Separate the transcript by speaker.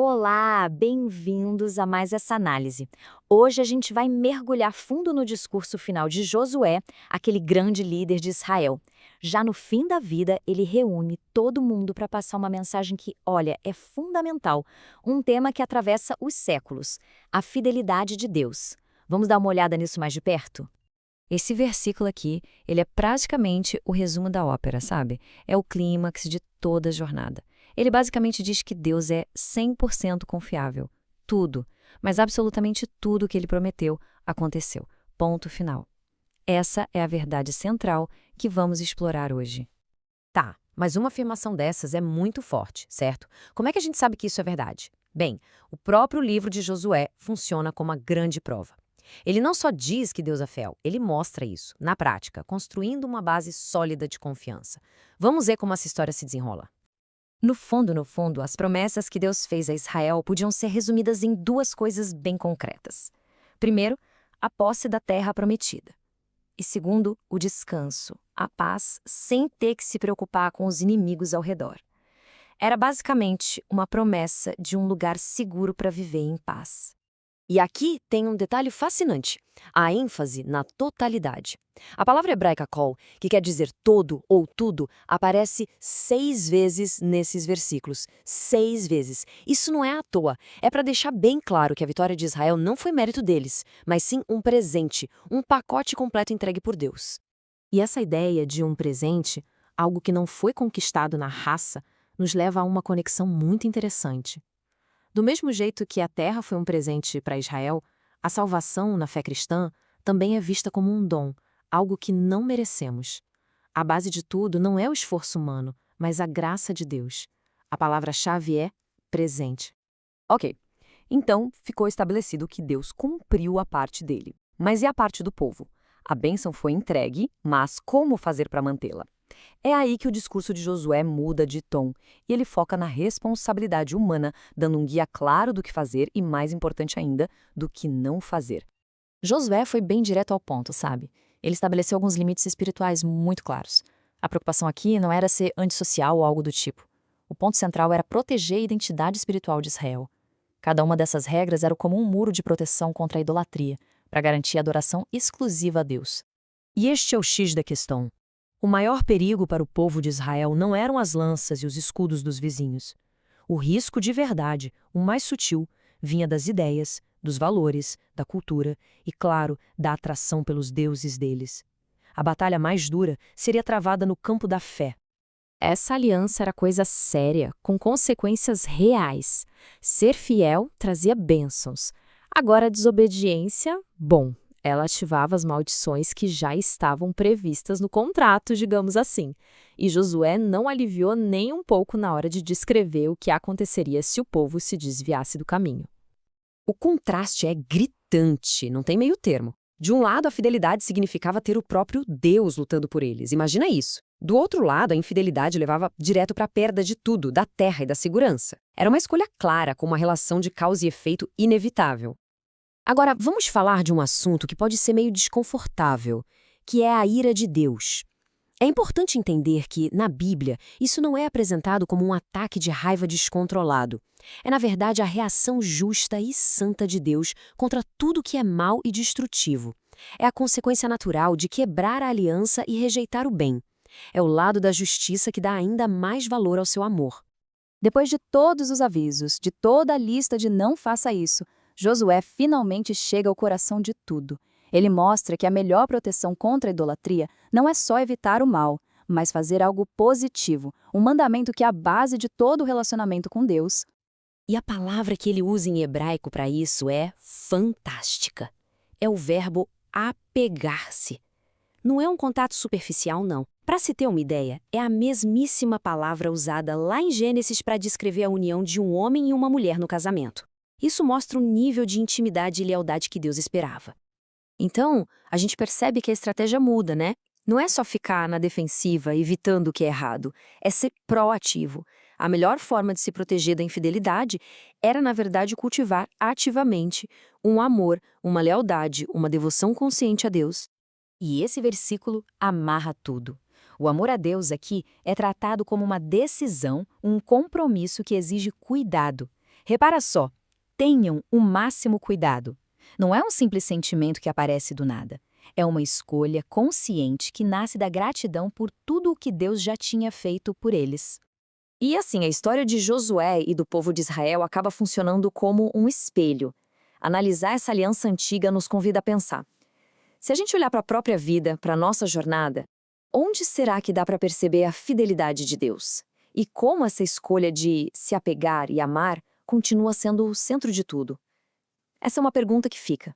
Speaker 1: Olá, bem-vindos a mais essa análise. Hoje a gente vai mergulhar fundo no discurso final de Josué, aquele grande líder de Israel. Já no fim da vida, ele reúne todo mundo para passar uma mensagem que, olha, é fundamental, um tema que atravessa os séculos, a fidelidade de Deus. Vamos dar uma olhada nisso mais de perto? Esse versículo aqui, ele é praticamente o resumo da ópera, sabe? É o clímax de toda a jornada. Ele basicamente diz que Deus é 100% confiável. Tudo, mas absolutamente tudo que ele prometeu aconteceu. Ponto final. Essa é a verdade central que vamos explorar hoje.
Speaker 2: Tá, mas uma afirmação dessas é muito forte, certo? Como é que a gente sabe que isso é verdade? Bem, o próprio livro de Josué funciona como uma grande prova. Ele não só diz que Deus é fiel, ele mostra isso, na prática, construindo uma base sólida de confiança. Vamos ver como essa história se desenrola.
Speaker 1: No fundo, as promessas que Deus fez a Israel podiam ser resumidas em duas coisas bem concretas. Primeiro, a posse da terra prometida. E segundo, o descanso, a paz, sem ter que se preocupar com os inimigos ao redor. Era basicamente uma promessa de um lugar seguro para viver em paz.
Speaker 2: E aqui tem um detalhe fascinante, a ênfase na totalidade. A palavra hebraica kol, que quer dizer todo ou tudo, aparece 6 vezes nesses versículos. 6 vezes. Isso não é à toa. É para deixar bem claro que a vitória de Israel não foi mérito deles, mas sim um presente, um pacote completo entregue por Deus. E essa ideia de um presente, algo que não foi conquistado na raça, nos leva a uma conexão muito interessante. Do mesmo jeito que a terra foi um presente para Israel, a salvação na fé cristã também é vista como um dom, algo que não merecemos. A base de tudo não é o esforço humano, mas a graça de Deus. A palavra-chave é presente.
Speaker 3: Ok, então ficou estabelecido que Deus cumpriu a parte dele. Mas e a parte do povo? A bênção foi entregue, mas como fazer para mantê-la? É aí que o discurso de Josué muda de tom e ele foca na responsabilidade humana, dando um guia claro do que fazer e, mais importante ainda, do que não fazer.
Speaker 1: Josué foi bem direto ao ponto, sabe? Ele estabeleceu alguns limites espirituais muito claros. A preocupação aqui não era ser antissocial ou algo do tipo. O ponto central era proteger a identidade espiritual de Israel. Cada uma dessas regras era como um muro de proteção contra a idolatria, para garantir a adoração exclusiva a Deus.
Speaker 4: E este é o X da questão. O maior perigo para o povo de Israel não eram as lanças e os escudos dos vizinhos. O risco de verdade, o mais sutil, vinha das ideias, dos valores, da cultura e, claro, da atração pelos deuses deles. A batalha mais dura seria travada no campo da fé.
Speaker 5: Essa aliança era coisa séria, com consequências reais. Ser fiel trazia bênçãos. Agora, a desobediência, bom, ela ativava as maldições que já estavam previstas no contrato, digamos assim. E Josué não aliviou nem um pouco na hora de descrever o que aconteceria se o povo se desviasse do caminho.
Speaker 2: O contraste é gritante, não tem meio termo. De um lado, a fidelidade significava ter o próprio Deus lutando por eles, imagina isso. Do outro lado, a infidelidade levava direto para a perda de tudo, da terra e da segurança. Era uma escolha clara, com uma relação de causa e efeito inevitável. Agora, vamos falar de um assunto que pode ser meio desconfortável, que é a ira de Deus. É importante entender que, na Bíblia, isso não é apresentado como um ataque de raiva descontrolado. É, na verdade, a reação justa e santa de Deus contra tudo que é mal e destrutivo. É a consequência natural de quebrar a aliança e rejeitar o bem. É o lado da justiça que dá ainda mais valor ao seu amor.
Speaker 6: Depois de todos os avisos, de toda a lista de não faça isso, Josué finalmente chega ao coração de tudo. Ele mostra que a melhor proteção contra a idolatria não é só evitar o mal, mas fazer algo positivo, um mandamento que é a base de todo o relacionamento com Deus.
Speaker 2: E a palavra que ele usa em hebraico para isso é fantástica. É o verbo apegar-se. Não é um contato superficial, não. Para se ter uma ideia, é a mesmíssima palavra usada lá em Gênesis para descrever a união de um homem e uma mulher no casamento. Isso mostra o nível de intimidade e lealdade que Deus esperava. Então, a gente percebe que a estratégia muda, né? Não é só ficar na defensiva, evitando o que é errado. É ser proativo. A melhor forma de se proteger da infidelidade era, na verdade, cultivar ativamente um amor, uma lealdade, uma devoção consciente a Deus.
Speaker 1: E esse versículo amarra tudo. O amor a Deus aqui é tratado como uma decisão, um compromisso que exige cuidado.
Speaker 6: Repara só, tenham o máximo cuidado. Não é um simples sentimento que aparece do nada. É uma escolha consciente que nasce da gratidão por tudo o que Deus já tinha feito por eles.
Speaker 1: E assim, a história de Josué e do povo de Israel acaba funcionando como um espelho. Analisar essa aliança antiga nos convida a pensar. Se a gente olhar para a própria vida, para a nossa jornada, onde será que dá para perceber a fidelidade de Deus? E como essa escolha de se apegar e amar continua sendo o centro de tudo? Essa é uma pergunta que fica.